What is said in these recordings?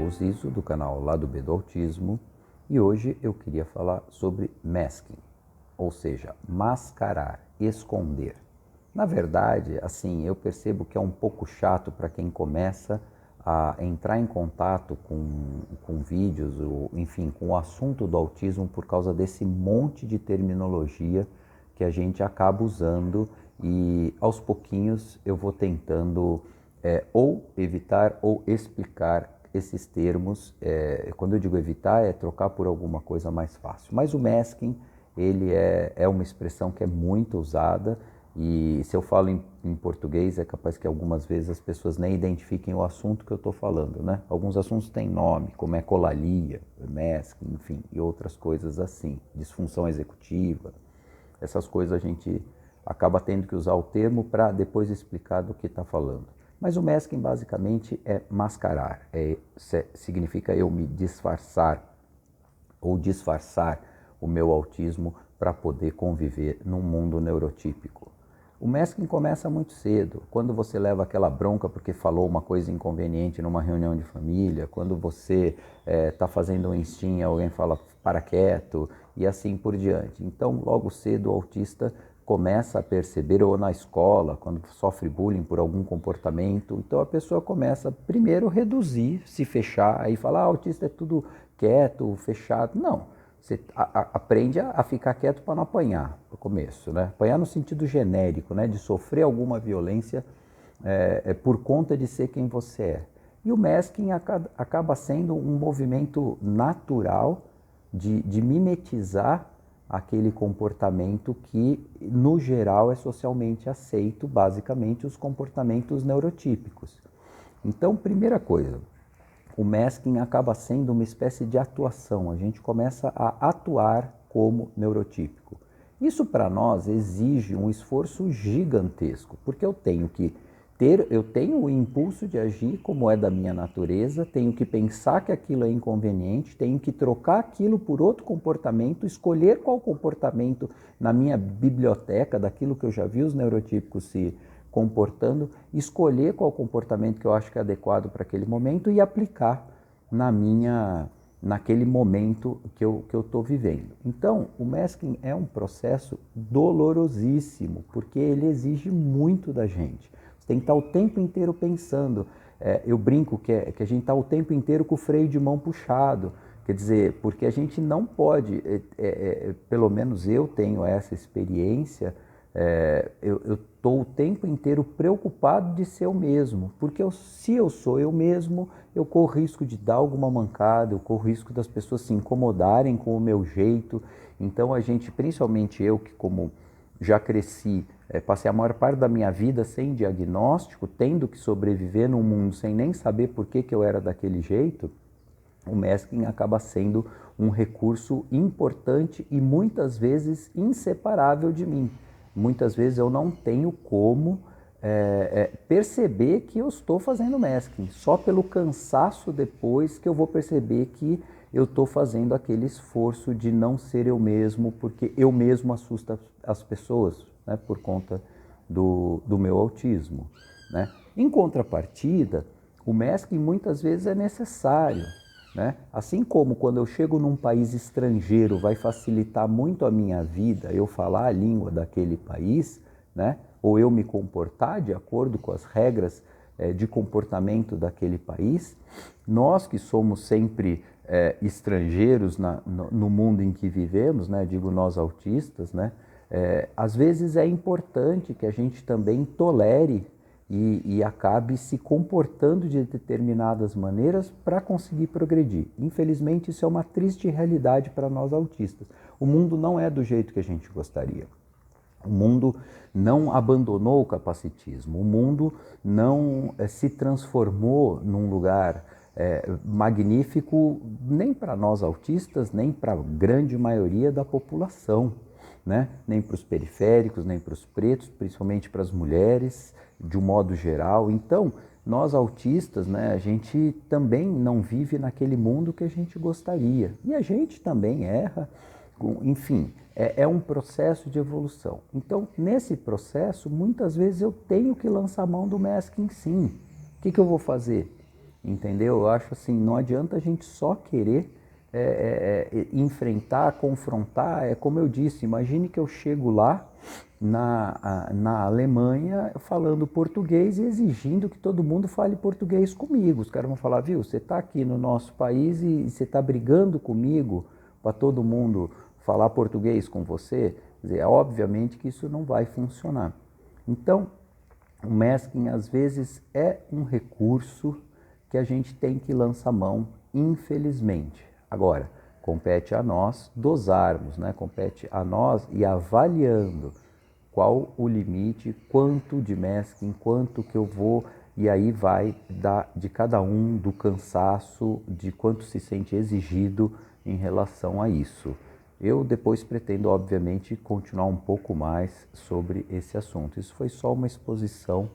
o Zizo, do canal Lado B do Autismo, e hoje eu queria falar sobre masking, ou seja, mascarar, esconder. Na verdade, assim, eu percebo que é um pouco chato para quem começa a entrar em contato com vídeos, ou, enfim, com o assunto do autismo por causa desse monte de terminologia que a gente acaba usando e aos pouquinhos eu vou tentando ou evitar ou explicar esses termos. Quando eu digo evitar, é trocar por alguma coisa mais fácil. Mas o masking, ele é uma expressão que é muito usada e se eu falo em português, é capaz que algumas vezes as pessoas nem identifiquem o assunto que eu estou falando, né? Alguns assuntos têm nome, como ecolalia, masking, enfim, e outras coisas assim, disfunção executiva. Essas coisas a gente acaba tendo que usar o termo para depois explicar do que está falando. Mas o masking basicamente é mascarar, significa eu me disfarçar ou disfarçar o meu autismo para poder conviver num mundo neurotípico. O masking começa muito cedo, quando você leva aquela bronca porque falou uma coisa inconveniente numa reunião de família, quando você está fazendo um instinho e alguém fala para quieto e assim por diante. Então, logo cedo o autista começa a perceber, ou na escola, quando sofre bullying por algum comportamento, então a pessoa começa primeiro a reduzir, se fechar, aí falar, autista é tudo quieto, fechado. Não, você aprende a ficar quieto para não apanhar, no começo, né? Apanhar no sentido genérico, né? De sofrer alguma violência por conta de ser quem você é. E o masking acaba sendo um movimento natural de mimetizar aquele comportamento que, no geral, é socialmente aceito, basicamente os comportamentos neurotípicos. Então, primeira coisa, o masking acaba sendo uma espécie de atuação, a gente começa a atuar como neurotípico. Isso para nós exige um esforço gigantesco, porque eu tenho o impulso de agir como é da minha natureza, tenho que pensar que aquilo é inconveniente, tenho que trocar aquilo por outro comportamento, escolher qual comportamento na minha biblioteca, daquilo que eu já vi os neurotípicos se comportando, escolher qual comportamento que eu acho que é adequado para aquele momento e aplicar naquele momento que eu estou vivendo. Então, o masking é um processo dolorosíssimo, porque ele exige muito da gente. Tem que estar o tempo inteiro pensando. Eu brinco que a gente está o tempo inteiro com o freio de mão puxado. Quer dizer, porque a gente não pode, pelo menos eu tenho essa experiência, eu estou o tempo inteiro preocupado de ser eu mesmo. Porque se eu sou eu mesmo, eu corro risco de dar alguma mancada, eu corro risco das pessoas se incomodarem com o meu jeito. Então a gente, principalmente eu que como já cresci, passei a maior parte da minha vida sem diagnóstico, tendo que sobreviver num mundo sem nem saber por que eu era daquele jeito, o masking acaba sendo um recurso importante e muitas vezes inseparável de mim. Muitas vezes eu não tenho como perceber que eu estou fazendo masking, só pelo cansaço depois que eu vou perceber que eu estou fazendo aquele esforço de não ser eu mesmo, porque eu mesmo assusto as pessoas, né, por conta do meu autismo, né? Em contrapartida, o masking muitas vezes é necessário, né? Assim como quando eu chego num país estrangeiro vai facilitar muito a minha vida eu falar a língua daquele país, né? Ou eu me comportar de acordo com as regras de comportamento daquele país. Nós que somos sempre estrangeiros no mundo em que vivemos, né? Digo nós autistas, né? Às vezes é importante que a gente também tolere e acabe se comportando de determinadas maneiras para conseguir progredir. Infelizmente, isso é uma triste realidade para nós autistas. O mundo não é do jeito que a gente gostaria. O mundo não abandonou o capacitismo, o mundo não se transformou num lugar magnífico nem para nós autistas, nem para a grande maioria da população, né? Nem para os periféricos, nem para os pretos, principalmente para as mulheres, de um modo geral. Então, nós autistas, né, a gente também não vive naquele mundo que a gente gostaria. E a gente também erra, enfim, é um processo de evolução. Então, nesse processo, muitas vezes eu tenho que lançar a mão do masking sim. O que eu vou fazer? entendeu? Eu acho assim, não adianta a gente só querer enfrentar, confrontar. É como eu disse, imagine que eu chego lá na Alemanha falando português e exigindo que todo mundo fale português comigo. Os caras vão falar, viu, você está aqui no nosso país e você está brigando comigo para todo mundo falar português com você? Quer dizer, obviamente que isso não vai funcionar. Então, o masking às vezes é um recurso que a gente tem que lançar mão, infelizmente. Agora, compete a nós dosarmos, né? Compete a nós ir avaliando qual o limite, quanto de masking, quanto que eu vou, e aí vai de cada um, do cansaço, de quanto se sente exigido em relação a isso. Eu depois pretendo, obviamente, continuar um pouco mais sobre esse assunto. Isso foi só uma exposição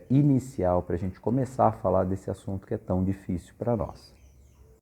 inicial para a gente começar a falar desse assunto que é tão difícil para nós.